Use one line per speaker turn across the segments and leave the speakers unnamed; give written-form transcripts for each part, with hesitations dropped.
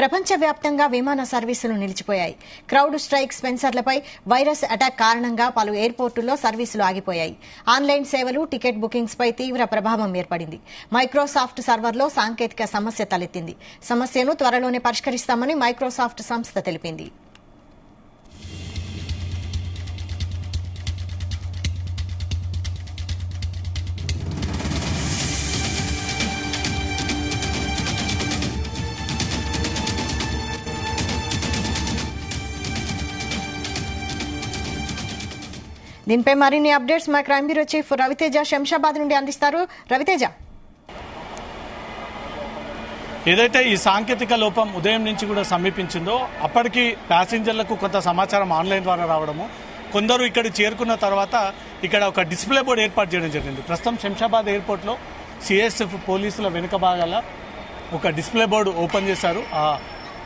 ప్రపంచవ్యాప్తంగా విమాన సర్వీసులు నిలిచిపోయాయి. క్రౌడ్ స్ట్రైక్ స్పెన్సర్లపై వైరస్ అటాక్ కారణంగా పలు ఎయిర్పోర్టుల్లో సర్వీసులు ఆగిపోయాయి. ఆన్లైన్ సేవలు, టికెట్ బుకింగ్స్ పై తీవ్ర ప్రభావం ఏర్పడింది. మైక్రోసాఫ్ట్ సర్వర్లో సాంకేతిక సమస్య తలెత్తింది. సమస్యను త్వరలోనే పరిష్కరిస్తామని మైక్రోసాఫ్ట్ సంస్థ తెలిపింది. దీనిపై మరిన్ని అప్డేట్స్ మా crime bureau chief Raviteja Shamshabad నుండి అందిస్తారు. రవితేజ,
ఏదైతే ఈ సాంకేతిక లోపం ఉదయం నుంచి కూడా సమీపించిందో అప్పటికి ప్యాసింజర్లకు కొంత సమాచారం ఆన్లైన్ ద్వారా రావడము, కొందరు ఇక్కడ చేరుకున్న తర్వాత ఇక్కడ ఒక డిస్ప్లే బోర్డు ఏర్పాటు చేయడం జరిగింది. ప్రస్తుతం శంషాబాద్ ఎయిర్పోర్ట్లో సిఎస్ఎఫ్ పోలీసుల వెనుక భాగాల ఒక డిస్ప్లే బోర్డు ఓపెన్ చేశారు. ఆ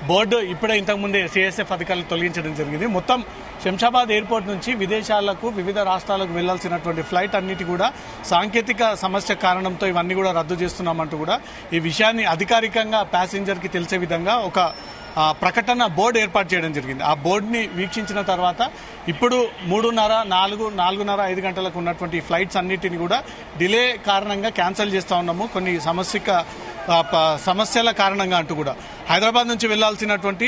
బోర్డు ఇప్పుడే ఇంతకుముందే సిఎస్ఎఫ్ అధికారులు తొలగించడం జరిగింది. మొత్తం శంషాబాద్ ఎయిర్పోర్ట్ నుంచి విదేశాలకు, వివిధ రాష్ట్రాలకు వెళ్లాల్సినటువంటి ఫ్లైట్ అన్నిటి కూడా సాంకేతిక సమస్య కారణంతో ఇవన్నీ కూడా రద్దు చేస్తున్నామంటూ కూడా ఈ విషయాన్ని అధికారికంగా ప్యాసింజర్కి తెలిసే విధంగా ఒక ప్రకటన బోర్డు ఏర్పాటు చేయడం జరిగింది. ఆ బోర్డుని వీక్షించిన తర్వాత ఇప్పుడు 3:30, 4, 4:30, 5 గంటలకు ఉన్నటువంటి ఫ్లైట్స్ అన్నిటిని కూడా డిలే కారణంగా క్యాన్సిల్ చేస్తూ ఉన్నాము, కొన్ని సమస్యల కారణంగా అంటూ కూడా. హైదరాబాద్ నుంచి వెళ్లాల్సినటువంటి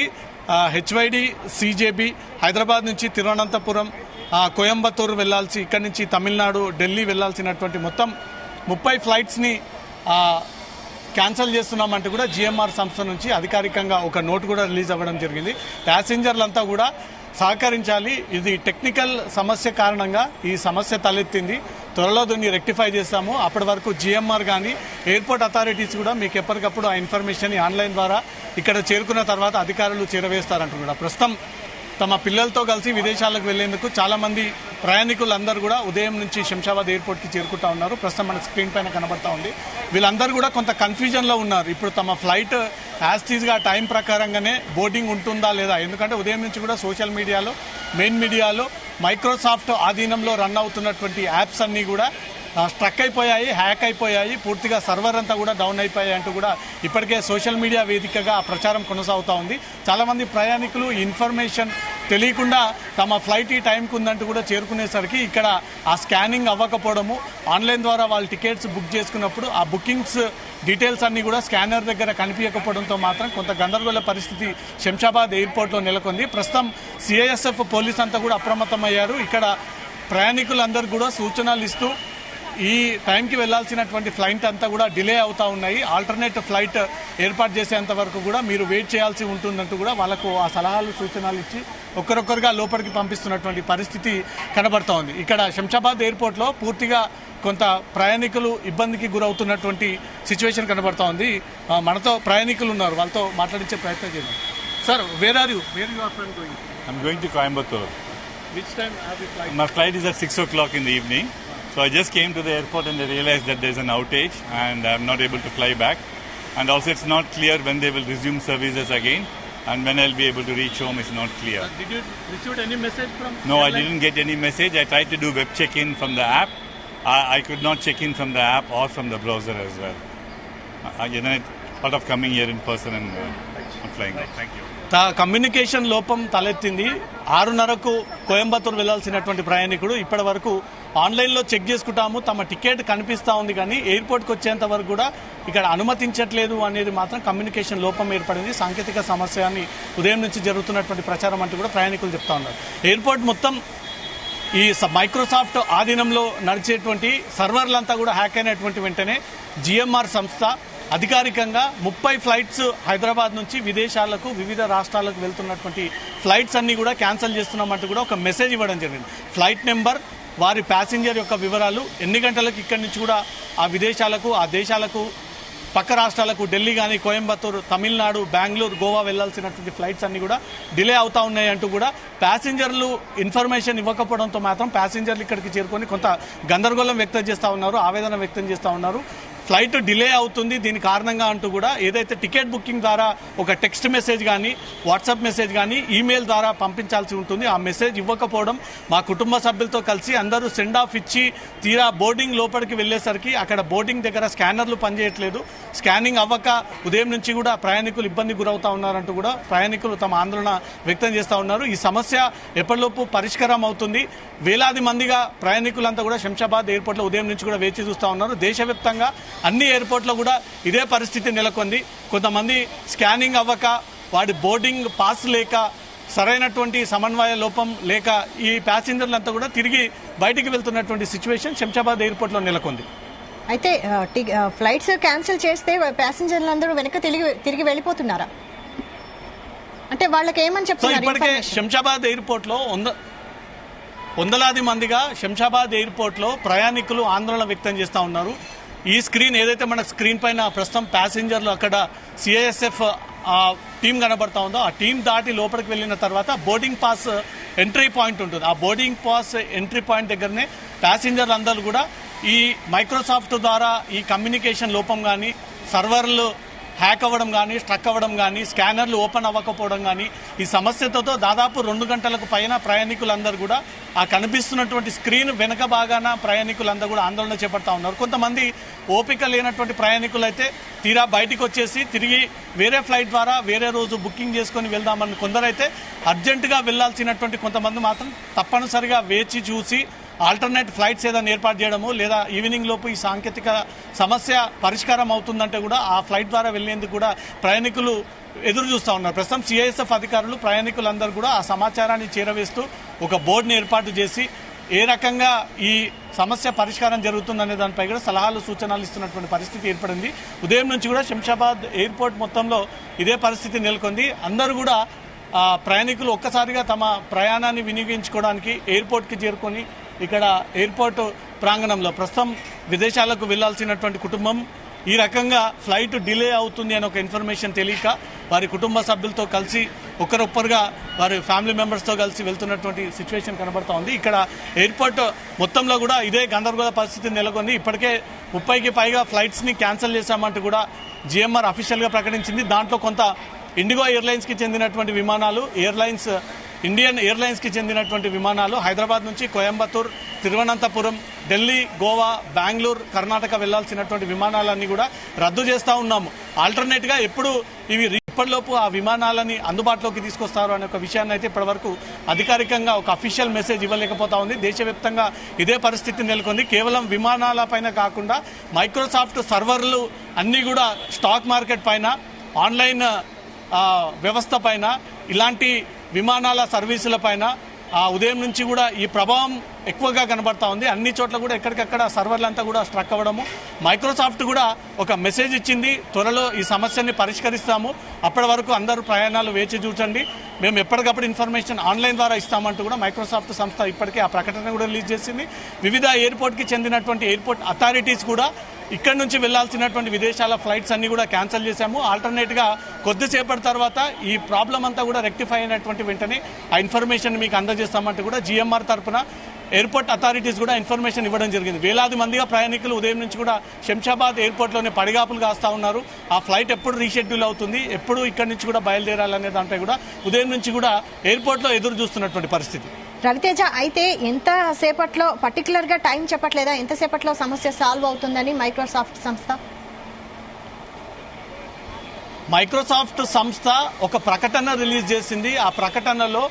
హెచ్వైడి, సిజేబి, హైదరాబాద్ నుంచి తిరువనంతపురం, కోయంబత్తూరు వెళ్లాల్సి, ఇక్కడి నుంచి తమిళనాడు, ఢిల్లీ వెళ్లాల్సినటువంటి మొత్తం 30 ఫ్లైట్స్ని క్యాన్సిల్ చేస్తున్నామంటూ కూడా జిఎంఆర్ సంస్థ నుంచి అధికారికంగా ఒక నోటు కూడా రిలీజ్ అవ్వడం జరిగింది. ప్యాసింజర్లంతా కూడా సహకరించాలి, ఇది టెక్నికల్ సమస్య కారణంగా ఈ సమస్య తలెత్తింది, త్వరలో దీన్ని రెక్టిఫై చేస్తాము, అప్పటి వరకు జిఎంఆర్ కానీ ఎయిర్పోర్ట్ అథారిటీస్ కూడా మీకు ఎప్పటికప్పుడు ఆ ఇన్ఫర్మేషన్ ఆన్లైన్ ద్వారా ఇక్కడ చేరుకున్న తర్వాత అధికారులు చేరవేస్తారంటూ కూడా. ప్రస్తుతం తమ పిల్లలతో కలిసి విదేశాలకు వెళ్లేందుకు చాలా మంది ప్రయాణికులందరూ కూడా ఉదయం నుంచి శంషాబాద్ ఎయిర్పోర్ట్కి చేరుకుంటా ఉన్నారు. ప్రస్తుతం మన స్క్రీన్ పైన కనబడతా ఉంది. వీళ్ళందరూ కూడా కొంత కన్ఫ్యూజన్లో ఉన్నారు. ఇప్పుడు తమ ఫ్లైట్ యాస్టీజ్గా టైం ప్రకారంగానే బోర్డింగ్ ఉంటుందా లేదా, ఎందుకంటే ఉదయం నుంచి కూడా సోషల్ మీడియాలో, మెయిన్ మీడియాలో మైక్రోసాఫ్ట్ ఆధీనంలో రన్ అవుతున్నటువంటి యాప్స్ అన్నీ కూడా స్ట్రక్ అయిపోయాయి, హ్యాక్ అయిపోయాయి, పూర్తిగా సర్వర్ అంతా కూడా డౌన్ అయిపోయాయి అంటూ కూడా ఇప్పటికే సోషల్ మీడియా వేదికగా ఆ ప్రచారం కొనసాగుతూ ఉంది. చాలామంది ప్రయాణికులు ఇన్ఫర్మేషన్ తెలియకుండా తమ ఫ్లైట్ ఈ టైంకి ఉందంటూ కూడా చేరుకునేసరికి ఇక్కడ ఆ స్కానింగ్ అవ్వకపోవడము, ఆన్లైన్ ద్వారా వాళ్ళు టికెట్స్ బుక్ చేసుకున్నప్పుడు ఆ బుకింగ్స్ డీటెయిల్స్ అన్నీ కూడా స్కానర్ దగ్గర కనిపించకపోవడంతో మాత్రం కొంత గందరగోళ పరిస్థితి శంషాబాద్ ఎయిర్పోర్ట్లో నెలకొంది. ప్రస్తుతం సిఐఎస్ఎఫ్ పోలీస్ అంతా కూడా అప్రమత్తమయ్యారు. ఇక్కడ ప్రయాణికులందరూ కూడా సూచనలు ఇస్తూ ఈ టైంకి వెళ్లాల్సినటువంటి ఫ్లైట్ అంతా కూడా డిలే అవుతా ఉన్నాయి, ఆల్టర్నేట్ ఫ్లైట్ ఏర్పాటు చేసేంత వరకు కూడా మీరు వెయిట్ చేయాల్సి ఉంటుందంటూ కూడా వాళ్ళకు ఆ సలహాలు, సూచనలు ఇచ్చి ఒక్కరొక్కరుగా లోపలికి పంపిస్తున్నటువంటి పరిస్థితి కనబడతా ఉంది. ఇక్కడ శంషాబాద్ ఎయిర్పోర్ట్లో పూర్తిగా కొంత ప్రయాణికులు ఇబ్బందికి గురవుతున్నటువంటి సిచ్యువేషన్ కనబడతా ఉంది. మనతో ప్రయాణికులు ఉన్నారు, వాళ్ళతో మాట్లాడించే ప్రయత్నం చేద్దాం. Sir, where are you going?
I'm going to Coimbatore.
Which time have you flight?
My flight is at 6 o'clock in the evening. So I just came to the airport and I realized that there's an outage and I'm not able to fly back. And also it's not clear when they will resume services again and when I'll be able to reach home is not clear.
Did you receive any message from
No,
airline?
I didn't get any message. I tried to do web check-in from the app. I could not check in from the app or from the browser as well. I thought of coming here in person and flying. Thank you.
Communication లోపం తలెత్తింది. 6:30కు కోయంబత్తూరు వెళ్లాల్సినటువంటి ప్రయాణికుడు ఇప్పటి వరకు ఆన్లైన్లో check చేసుకుంటాము, తమ ticket కనిపిస్తూ ఉంది కానీ ఎయిర్పోర్ట్కి వచ్చేంత వరకు కూడా ఇక్కడ అనుమతించట్లేదు అనేది మాత్రం కమ్యూనికేషన్ లోపం ఏర్పడింది, సాంకేతిక సమస్య అని ఉదయం నుంచి జరుగుతున్నటువంటి ప్రచారం అంటూ కూడా ప్రయాణికులు చెప్తా ఉన్నారు. ఎయిర్పోర్ట్ మొత్తం ఈ మైక్రోసాఫ్ట్ ఆధీనంలో నడిచేటువంటి సర్వర్లంతా కూడా హ్యాక్ అయినటువంటి వెంటనే జిఎంఆర్ సంస్థ అధికారికంగా 30 ఫ్లైట్స్ హైదరాబాద్ నుంచి విదేశాలకు, వివిధ రాష్ట్రాలకు వెళ్తున్నటువంటి ఫ్లైట్స్ అన్నీ కూడా క్యాన్సిల్ చేస్తున్నామంటూ కూడా ఒక మెసేజ్ ఇవ్వడం జరిగింది. ఫ్లైట్ నెంబర్, వారి ప్యాసింజర్ యొక్క వివరాలు, ఎన్ని గంటలకు ఇక్కడి నుంచి కూడా ఆ విదేశాలకు, ఆ దేశాలకు, పక్క రాష్ట్రాలకు, ఢిల్లీ కానీ, కోయంబత్తూరు, తమిళనాడు, బెంగళూరు, గోవా వెళ్లాల్సినటువంటి ఫ్లైట్స్ అన్ని కూడా డిలే అవుతా ఉన్నాయి అంటూ కూడా ప్యాసింజర్లు ఇన్ఫర్మేషన్ ఇవ్వకపోవడంతో మాత్రం ప్యాసింజర్లు ఇక్కడికి చేరుకొని కొంత గందరగోళం వ్యక్తం చేస్తూ ఉన్నారు, ఆవేదన వ్యక్తం చేస్తూ ఉన్నారు. ఫ్లైట్ డిలే అవుతుంది దీని కారణంగా అంటూ కూడా ఏదైతే టికెట్ బుకింగ్ ద్వారా ఒక టెక్స్ట్ మెసేజ్ కానీ వాట్సాప్ మెసేజ్ కానీ ఈమెయిల్ ద్వారా పంపించాల్సి ఉంటుంది. ఆ మెసేజ్ ఇవ్వకపోవడం మా కుటుంబ సభ్యులతో కలిసి అందరూ సెండ్ ఆఫ్ ఇచ్చి తీరా బోర్డింగ్ లోపలికి వెళ్ళేసరికి అక్కడ బోర్డింగ్ దగ్గర స్కానర్లు పనిచేయట్లేదు. స్కానింగ్ అవ్వక ఉదయం నుంచి కూడా ప్రయాణికులు ఇబ్బంది గురవుతా ఉన్నారంటూ కూడా ప్రయాణికులు తమ ఆందోళన వ్యక్తం చేస్తూ ఉన్నారు. ఈ సమస్య ఎప్పటిలోపు పరిష్కారం అవుతుంది. వేలాది మందిగా ప్రయాణికులంతా కూడా శంషాబాద్ ఎయిర్పోర్ట్లో ఉదయం నుంచి కూడా వేచి చూస్తూ ఉన్నారు. దేశవ్యాప్తంగా అన్ని ఎయిర్పోర్ట్లో కూడా ఇదే పరిస్థితి నెలకొంది. కొంతమంది స్కానింగ్ అవ్వక వాడి బోర్డింగ్ పాస్ లేక సరైనటువంటి సమన్వయ లోపం లేక ఈ ప్యాసింజర్లంతా కూడా తిరిగి బయటికి వెళ్తున్నటువంటి సిచ్యువేషన్ శంషాబాద్ ఎయిర్పోర్ట్లో నెలకొంది.
అయితే ఫ్లైట్స్ క్యాన్సిల్ చేస్తే ప్యాసింజర్లందరూ వెనక తిరిగి వెళ్ళిపోతున్నారా? అంటే వాళ్ళకి ఏమని చెప్తున్నారు?
ఇప్పటికే శంషాబాద్ ఎయిర్పోర్ట్లో వందలాది మందిగా శంషాబాద్ ఎయిర్పోర్ట్లో ప్రయాణికులు ఆందోళన వ్యక్తం చేస్తూ ఉన్నారు. ఈ స్క్రీన్ ఏదైతే మన స్క్రీన్ పైన ప్రస్తుతం ప్యాసింజర్లు అక్కడ సిఐఎస్ఎఫ్ టీం కనబడతా ఉందో ఆ టీం దాటి లోపలికి వెళ్ళిన తర్వాత బోర్డింగ్ పాస్ ఎంట్రీ పాయింట్ ఉంటుంది. ఆ బోర్డింగ్ పాస్ ఎంట్రీ పాయింట్ దగ్గరనే ప్యాసింజర్లు అందరూ కూడా ఈ మైక్రోసాఫ్ట్ ద్వారా ఈ కమ్యూనికేషన్ లోపం కానీ సర్వర్లు హ్యాక్ అవ్వడం కానీ స్ట్రక్ అవ్వడం కానీ స్కానర్లు ఓపెన్ అవ్వకపోవడం కానీ ఈ సమస్యతో దాదాపు 2 గంటలకు పైన ప్రయాణికులందరూ కూడా ఆ కనిపిస్తున్నటువంటి స్క్రీన్ వెనక భాగాన ప్రయాణికులందరూ కూడా ఆందోళన చేపడతా ఉన్నారు. కొంతమంది ఓపిక లేనటువంటి ప్రయాణికులు అయితే తీరా బయటికి వచ్చేసి తిరిగి వేరే ఫ్లైట్ ద్వారా వేరే రోజు బుకింగ్ చేసుకొని వెళ్దామని కొందరైతే అర్జెంటుగా వెళ్లాల్సినటువంటి కొంతమంది మాత్రం తప్పనిసరిగా వేచి చూసి ఆల్టర్నేట్ ఫ్లైట్స్ ఏదైనా ఏర్పాటు చేయడము లేదా ఈవినింగ్ లోపు ఈ సాంకేతిక సమస్య పరిష్కారం అవుతుందంటే కూడా ఆ ఫ్లైట్ ద్వారా వెళ్లేందుకు కూడా ప్రయాణికులు ఎదురు చూస్తూ ఉన్నారు. ప్రస్తుతం సిఐఎస్ఎఫ్ అధికారులు ప్రయాణికులందరూ కూడా ఆ సమాచారాన్ని చేరవేస్తూ ఒక బోర్డుని ఏర్పాటు చేసి ఏ రకంగా ఈ సమస్య పరిష్కారం జరుగుతుందనే దానిపై కూడా సలహాలు సూచనలు ఇస్తున్నటువంటి పరిస్థితి ఏర్పడింది. ఉదయం నుంచి కూడా శంషాబాద్ ఎయిర్పోర్ట్ మొత్తంలో ఇదే పరిస్థితి నెలకొంది. అందరూ కూడా ప్రయాణికులు ఒక్కసారిగా తమ ప్రయాణాన్ని వినియోగించుకోవడానికి ఎయిర్పోర్ట్కి చేరుకొని ఇక్కడ ఎయిర్పోర్ట్ ప్రాంగణంలో ప్రస్తుతం విదేశాలకు వెళ్లాల్సినటువంటి కుటుంబం ఈ రకంగా ఫ్లైట్ డిలే అవుతుంది అని ఒక ఇన్ఫర్మేషన్ తెలియక వారి కుటుంబ సభ్యులతో కలిసి ఒకరొక్కరుగా వారి ఫ్యామిలీ మెంబర్స్తో కలిసి వెళ్తున్నటువంటి సిచ్యువేషన్ కనబడతా ఉంది. ఇక్కడ ఎయిర్పోర్ట్ మొత్తంలో కూడా ఇదే గందరగోళ పరిస్థితి నెలకొంది. ఇప్పటికే 30కి పైగా ఫ్లైట్స్ని క్యాన్సిల్ చేశామంటూ కూడా జిఎంఆర్ అఫీషియల్గా ప్రకటించింది. దాంట్లో కొంత ఇండిగో ఎయిర్లైన్స్కి చెందినటువంటి విమానాలు ఇండియన్ ఎయిర్లైన్స్కి చెందినటువంటి విమానాలు హైదరాబాద్ నుంచి కోయంబత్తూర్, తిరువనంతపురం, ఢిల్లీ, గోవా, బెంగళూరు, కర్ణాటక వెళ్లాల్సినటువంటి విమానాలన్నీ కూడా రద్దు చేస్తూ ఉన్నాము. ఆల్టర్నేట్గా ఎప్పుడు ఇవి ఇప్పటిలోపు ఆ విమానాలని అందుబాటులోకి తీసుకొస్తారు అనే ఒక విషయాన్ని అయితే ఇప్పటివరకు అధికారికంగా ఒక అఫీషియల్ మెసేజ్ ఇవ్వలేకపోతా ఉంది. దేశవ్యాప్తంగా ఇదే పరిస్థితి నెలకొంది. కేవలం విమానాల పైన కాకుండా మైక్రోసాఫ్ట్ సర్వర్లు అన్నీ కూడా స్టాక్ మార్కెట్ పైన ఆన్లైన్ వ్యవస్థ పైన ఇలాంటి విమానాల సర్వీసుల పైన ఉదయం నుంచి కూడా ఈ ప్రభావం ఎక్కువగా కనబడతా ఉంది. అన్ని చోట్ల కూడా ఎక్కడికక్కడ సర్వర్లంతా కూడా స్ట్రక్ అవ్వడము. మైక్రోసాఫ్ట్ కూడా ఒక మెసేజ్ ఇచ్చింది, త్వరలో ఈ సమస్యని పరిష్కరిస్తాము, అప్పటి వరకు అందరూ ప్రయాణాలు వేచి చూడండి, మేము ఎప్పటికప్పుడు ఇన్ఫర్మేషన్ ఆన్లైన్ ద్వారా ఇస్తామంటూ కూడా మైక్రోసాఫ్ట్ సంస్థ ఇప్పటికే ఆ ప్రకటన కూడా రిలీజ్ చేసింది. వివిధ ఎయిర్పోర్ట్కి చెందినటువంటి ఎయిర్పోర్ట్ అథారిటీస్ కూడా ఇక్కడ నుంచి వెళ్లాల్సినటువంటి విదేశాల ఫ్లైట్స్ అన్ని కూడా క్యాన్సిల్ చేశాము. ఆల్టర్నేట్గా కొద్దిసేపటి తర్వాత ఈ ప్రాబ్లం అంతా కూడా రెక్టిఫై అయినటువంటి వెంటనే ఆ ఇన్ఫర్మేషన్ మీకు అందజేస్తామంటూ కూడా జిఎంఆర్ తరఫున ఎయిర్పోర్ట్ అథారిటీస్ కూడా ఇన్ఫర్మేషన్ ఇవ్వడం జరిగింది. వేలాది మందిగా ప్రయాణికులు ఉదయం నుంచి కూడా శంషాబాద్ ఎయిర్పోర్ట్లోనే పడిగాపులు కాస్తూ ఉన్నారు. ఆ ఫ్లైట్ ఎప్పుడు రీషెడ్యూల్ అవుతుంది, ఎప్పుడు ఇక్కడి నుంచి కూడా బయలుదేరాలనే దానిపై కూడా ఉదయం నుంచి కూడా ఎయిర్పోర్ట్లో ఎదురు చూస్తున్నటువంటి పరిస్థితి.
రవితేజ, అయితే ఎంత సేపట్లో పర్టికులర్ గా టైం చెప్పట్లేదా ఎంతసేపట్లో సమస్య సాల్వ్ అవుతుందని మైక్రోసాఫ్ట్ సంస్థ?
మైక్రోసాఫ్ట్ సంస్థ ఒక ప్రకటన రిలీజ్ చేసింది. ఆ ప్రకటనలో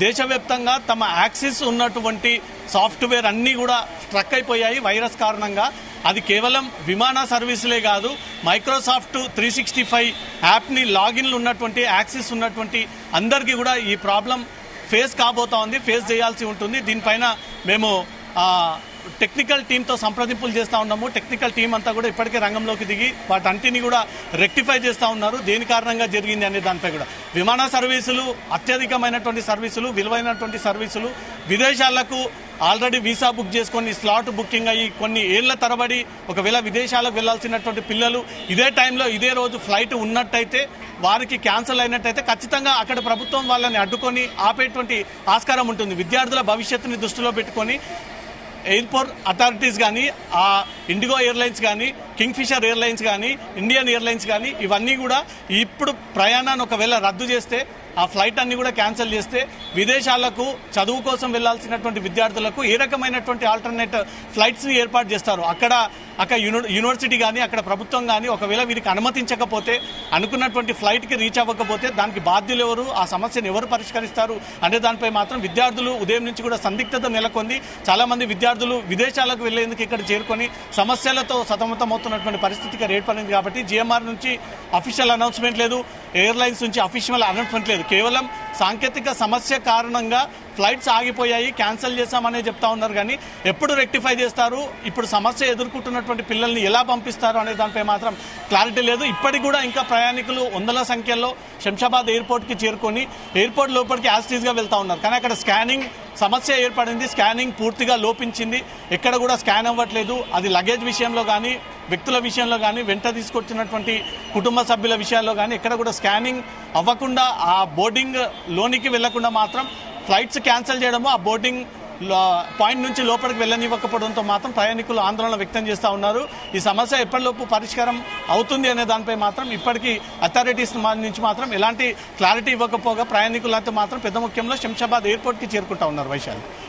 దేశవ్యాప్తంగా తమ యాక్సెస్ ఉన్నటువంటి సాఫ్ట్వేర్ అన్నీ కూడా స్ట్రక్ అయిపోయాయి వైరస్ కారణంగా. అది కేవలం విమాన సర్వీసులే కాదు, మైక్రోసాఫ్ట్ 365 యాప్ని లాగిన్లు ఉన్నటువంటి యాక్సెస్ ఉన్నటువంటి అందరికీ కూడా ఈ ప్రాబ్లం ఫేస్ కాబోతా ఉంది, ఫేస్ చేయాల్సి ఉంటుంది. దీనిపైన మేము టెక్నికల్ టీంతో సంప్రదింపులు చేస్తూ ఉన్నాము. టెక్నికల్ టీం అంతా కూడా ఇప్పటికే రంగంలోకి దిగి వాటంటిని కూడా రెక్టిఫై చేస్తూ ఉన్నారు. దేని కారణంగా జరిగింది అనే దానిపై కూడా విమాన సర్వీసులు, అత్యధికమైనటువంటి సర్వీసులు, విలువైనటువంటి సర్వీసులు, విదేశాలకు ఆల్రెడీ వీసా బుక్ చేసుకొని స్లాట్ బుకింగ్ అయ్యి కొన్ని ఏళ్ల తరబడి ఒకవేళ విదేశాలకు వెళ్లాల్సినటువంటి పిల్లలు ఇదే టైంలో ఇదే రోజు ఫ్లైట్ ఉన్నట్టయితే వారికి క్యాన్సిల్ అయినట్టయితే ఖచ్చితంగా అక్కడ ప్రభుత్వం వాళ్ళని అడ్డుకొని ఆపేటువంటి ఆస్కారం ఉంటుంది. విద్యార్థుల భవిష్యత్తుని దృష్టిలో పెట్టుకొని ఎయిర్పోర్ట్ అథారిటీస్ కానీ, ఆ ఇండిగో ఎయిర్లైన్స్ కానీ కింగ్ఫిషర్ ఎయిర్లైన్స్ కానీ ఇండియన్ ఎయిర్లైన్స్ కానీ ఇవన్నీ కూడా ఇప్పుడు ప్రయాణాన్ని ఒకవేళ రద్దు చేస్తే ఆ ఫ్లైట్ అన్ని కూడా క్యాన్సిల్ చేస్తే విదేశాలకు చదువు కోసం వెళ్లాల్సినటువంటి విద్యార్థులకు ఏ రకమైనటువంటి ఆల్టర్నేట్ ఫ్లైట్స్ని ఏర్పాటు చేస్తారు. అక్కడ యూనివర్సిటీ కానీ అక్కడ ప్రభుత్వం కానీ ఒకవేళ వీరికి అనుమతించకపోతే అనుకున్నటువంటి ఫ్లైట్కి రీచ్ అవ్వకపోతే దానికి బాధ్యులు ఎవరు, ఆ సమస్యను ఎవరు పరిష్కరిస్తారు అనే దానిపై మాత్రం విద్యార్థులు ఉదయం నుంచి కూడా సందిగ్ధత నెలకొంది. చాలామంది విద్యార్థులు విదేశాలకు వెళ్లేందుకు ఇక్కడ చేరుకొని సమస్యలతో సతమతమవుతున్నటువంటి పరిస్థితికి ఏర్పడింది. కాబట్టి జిఎంఆర్ నుంచి అఫీషియల్ అనౌన్స్మెంట్ లేదు, ఎయిర్లైన్స్ నుంచి అఫీషియల్ అనౌన్స్మెంట్ లేదు. కేవలం సాంకేతిక సమస్య కారణంగా ఫ్లైట్స్ ఆగిపోయాయి, క్యాన్సిల్ చేశామనే చెప్తా ఉన్నారు. కానీ ఎప్పుడు రెక్టిఫై చేస్తారు, ఇప్పుడు సమస్య ఎదుర్కొంటున్నటువంటి పిల్లల్ని ఎలా పంపిస్తారు అనే దానిపై మాత్రం క్లారిటీ లేదు. ఇప్పటికి కూడా ఇంకా ప్రయాణికులు వందల సంఖ్యలో శంషాబాద్ ఎయిర్పోర్ట్కి చేరుకొని ఎయిర్పోర్ట్ లోపలికి యాస్టీస్గా వెళ్తా ఉన్నారు. కానీ అక్కడ స్కానింగ్ సమస్య ఏర్పడింది, స్కానింగ్ పూర్తిగా లోపించింది, ఎక్కడ కూడా స్కాన్ అవ్వట్లేదు. అది లగేజ్ విషయంలో కానీ వ్యక్తుల విషయంలో కానీ వెంట తీసుకొచ్చినటువంటి కుటుంబ సభ్యుల విషయాల్లో కానీ ఎక్కడ కూడా స్కానింగ్ అవ్వకుండా ఆ బోర్డింగ్ లోనికి వెళ్లకుండా మాత్రం ఫ్లైట్స్ క్యాన్సిల్ చేయడము, ఆ బోర్డింగ్ పాయింట్ నుంచి లోపలికి వెళ్ళనివ్వకపోవడంతో మాత్రం ప్రయాణికులు ఆందోళన వ్యక్తం చేస్తూ ఉన్నారు. ఈ సమస్య ఎప్పటిలోపు పరిష్కారం అవుతుంది అనే దానిపై మాత్రం ఇప్పటికీ అథారిటీస్ నుంచి మాత్రం ఎలాంటి క్లారిటీ ఇవ్వకపోగా ప్రయాణికులతో మాత్రం పెద్ద ముఖ్యంలో శంషాబాద్ ఎయిర్పోర్ట్కి చేరుకుంటా ఉన్నారు. వైశాలి.